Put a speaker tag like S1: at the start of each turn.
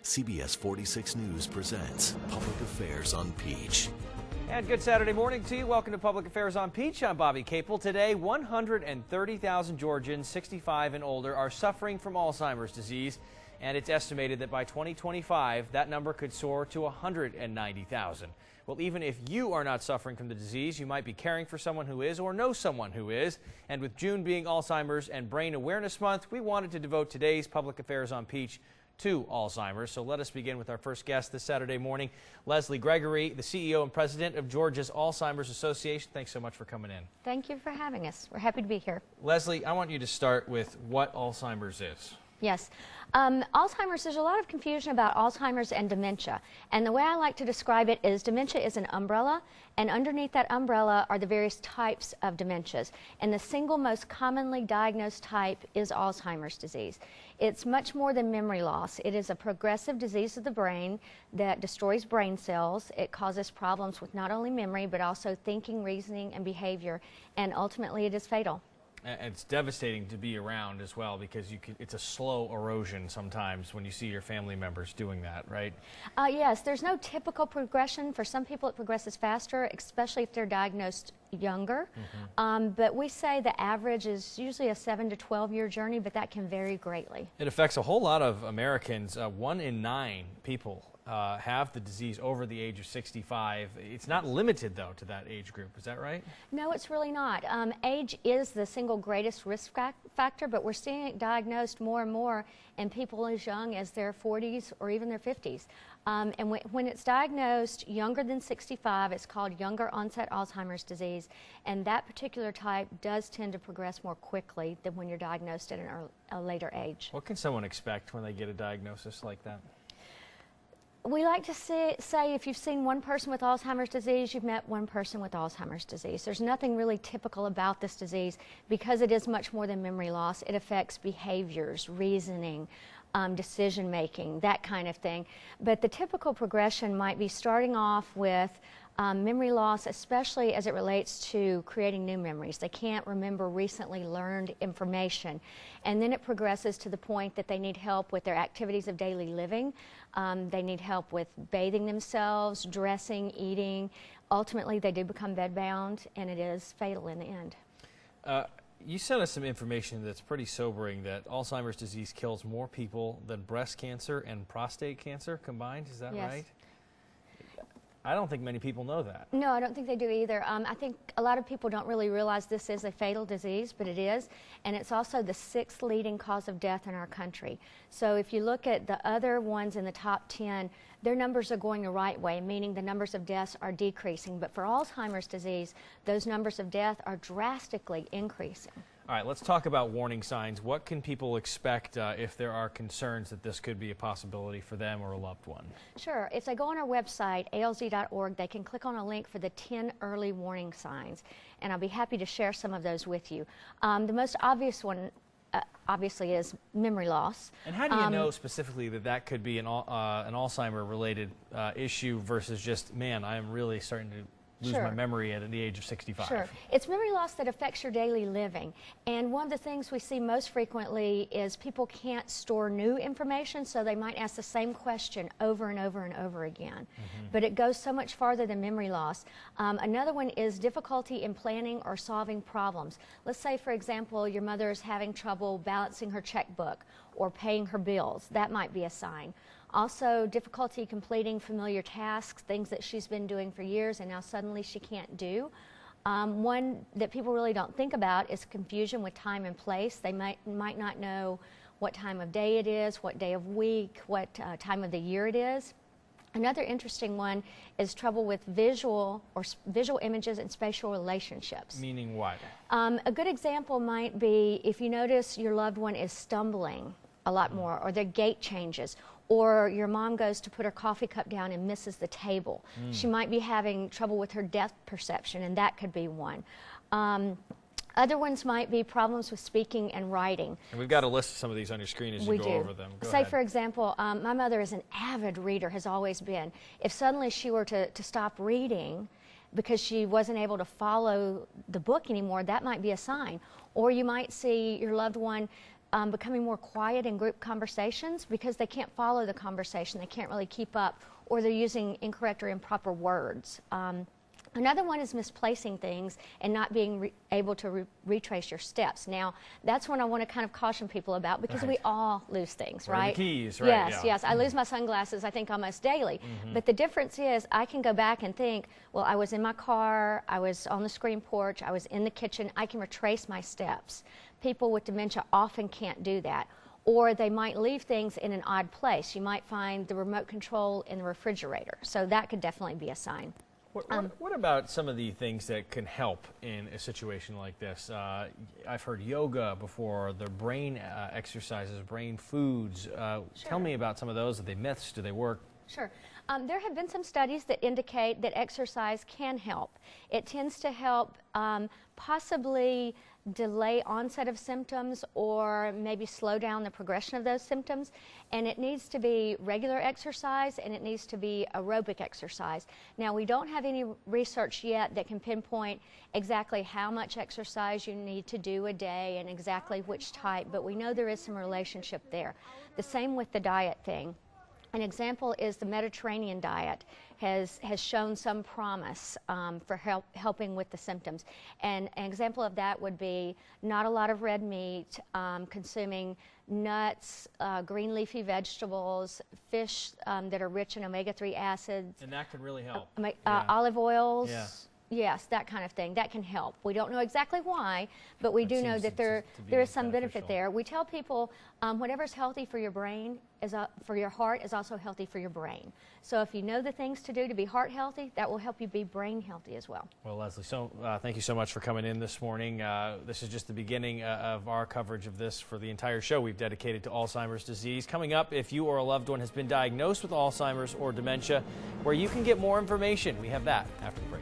S1: CBS 46 News presents Public Affairs on Peach.
S2: And good Saturday morning to you. Welcome to Public Affairs on Peach. I'm Bobby Capel. Today, 130,000 Georgians 65 and older are suffering from Alzheimer's disease, and it's estimated that by 2025, that number could soar to 190,000. Well, even if you are not suffering from the disease, you might be caring for someone who is or know someone who is. And with June being Alzheimer's and Brain Awareness Month, we wanted to devote today's Public Affairs on Peach to Alzheimer's. So let us begin with our first guest this Saturday morning, Leslie Gregory, the CEO and president of Georgia's Alzheimer's Association. Thanks so much for coming in.
S3: Thank you for having us. We're happy to be here.
S2: Leslie, I want you to start with what Alzheimer's is.
S3: Yes. Alzheimer's, there's a lot of confusion about Alzheimer's and dementia. And the way I like to describe it is dementia is an umbrella, and underneath that umbrella are the various types of dementias. And the single most commonly diagnosed type is Alzheimer's disease. It's much more than memory loss. It is a progressive disease of the brain that destroys brain cells. It causes problems with not only memory, but also thinking, reasoning, and behavior. And ultimately, it is fatal.
S2: It's devastating to be around as well, because it's a slow erosion sometimes when you see your family members doing that, right?
S3: Yes, there's no typical progression. For some people it progresses faster, especially if they're diagnosed younger. But we say the average is usually a 7 to 12-year journey, but that can vary greatly.
S2: It affects a whole lot of Americans. 1 in 9 people have the disease over the age of 65. It's not limited, though, to that age group. Is that right?
S3: No, it's really not. Age is the single greatest risk factor, but we're seeing it diagnosed more and more in people as young as their 40s or even their 50s. And when it's diagnosed younger than 65, it's called younger onset Alzheimer's disease, and that particular type does tend to progress more quickly than when you're diagnosed at a later age.
S2: What can someone expect when they get a diagnosis like that?
S3: We like to say if you've seen one person with Alzheimer's disease, you've met one person with Alzheimer's disease. There's nothing really typical about this disease because it is much more than memory loss. It affects behaviors, reasoning, decision making, that kind of thing. But the typical progression might be starting off with memory loss, especially as it relates to creating new memories. They can't remember recently learned information. And then it progresses to the point that they need help with their activities of daily living. They need help with bathing themselves, dressing, eating. Ultimately, they do become bedbound, and it is fatal in the end.
S2: You sent us some information that's pretty sobering, that Alzheimer's disease kills more people than breast cancer and prostate cancer combined. Is that right? I don't think many people know that.
S3: No, I don't think they do either. I think a lot of people don't really realize this is a fatal disease, but it is, and it's also the 6th leading cause of death in our country. So if you look at the other ones in the top 10, their numbers are going the right way, meaning the numbers of deaths are decreasing. But for Alzheimer's disease, those numbers of death are drastically increasing.
S2: All right, let's talk about warning signs. What can people expect if there are concerns that this could be a possibility for them or a loved one?
S3: Sure. If they go on our website, alz.org, they can click on a link for the 10 early warning signs, and I'll be happy to share some of those with you. The most obvious one obviously is memory loss.
S2: And how do you know specifically that that could be an Alzheimer-related issue versus just, man, I am really starting to lose my memory at the age of 65.
S3: Sure. It's memory loss that affects your daily living. And one of the things we see most frequently is people can't store new information, so they might ask the same question over and over and over again. But it goes so much farther than memory loss. Another one is difficulty in planning or solving problems. Let's say, for example, your mother is having trouble balancing her checkbook or paying her bills. That might be a sign. Also, difficulty completing familiar tasks, things that she's been doing for years and now suddenly she can't do. One that people really don't think about is confusion with time and place. They might not know what time of day it is, what day of week, what time of the year it is. Another interesting one is trouble with visual images and spatial relationships.
S2: Meaning what?
S3: A good example might be if you notice your loved one is stumbling a lot more, or their gait changes, or your mom goes to put her coffee cup down and misses the table. She might be having trouble with her depth perception, and that could be one. Other ones might be problems with speaking and writing.
S2: And we've got a list of some of these on your screen as you go over them. Go ahead.
S3: For example, my mother is an avid reader, has always been. If suddenly she were to stop reading because she wasn't able to follow the book anymore, that might be a sign. Or you might see your loved one becoming more quiet in group conversations because they can't follow the conversation. They can't really keep up, or they're using incorrect or improper words. Another one is misplacing things and not being able to retrace your steps. Now, that's one I want to kind of caution people about because we all lose things, right?
S2: The keys, right?
S3: Yes,
S2: yeah.
S3: yes. I lose my sunglasses, I think, almost daily. But the difference is I can go back and think, well, I was in my car, I was on the screen porch, I was in the kitchen. I can retrace my steps. People with dementia often can't do that. Or they might leave things in an odd place. You might find the remote control in the refrigerator. So that could definitely be a sign.
S2: What about some of the things that can help in a situation like this? I've heard yoga before, the brain exercises, brain foods.
S3: Sure.
S2: Tell me about some of those. Are they myths? Do they work?
S3: Sure. There have been some studies that indicate that exercise can help. It tends to help possibly delay onset of symptoms or maybe slow down the progression of those symptoms. And it needs to be regular exercise and it needs to be aerobic exercise. Now, we don't have any research yet that can pinpoint exactly how much exercise you need to do a day and exactly which type, but we know there is some relationship there. The same with the diet thing. An example is the Mediterranean diet has shown some promise for helping with the symptoms. And an example of that would be not a lot of red meat, consuming nuts, green leafy vegetables, fish that are rich in omega-3 acids.
S2: And that can really help.
S3: Olive oils.
S2: Yeah.
S3: Yes, that kind of thing. That can help. We don't know exactly why, but we do know that there is some benefit there. We tell people whatever's healthy for your brain, for your heart, is also healthy for your brain. So if you know the things to do to be heart healthy, that will help you be brain healthy as well.
S2: Well, Leslie, thank you so much for coming in this morning. This is just the beginning of our coverage of this for the entire show we've dedicated to Alzheimer's disease. Coming up, if you or a loved one has been diagnosed with Alzheimer's or dementia, where you can get more information. We have that after the break.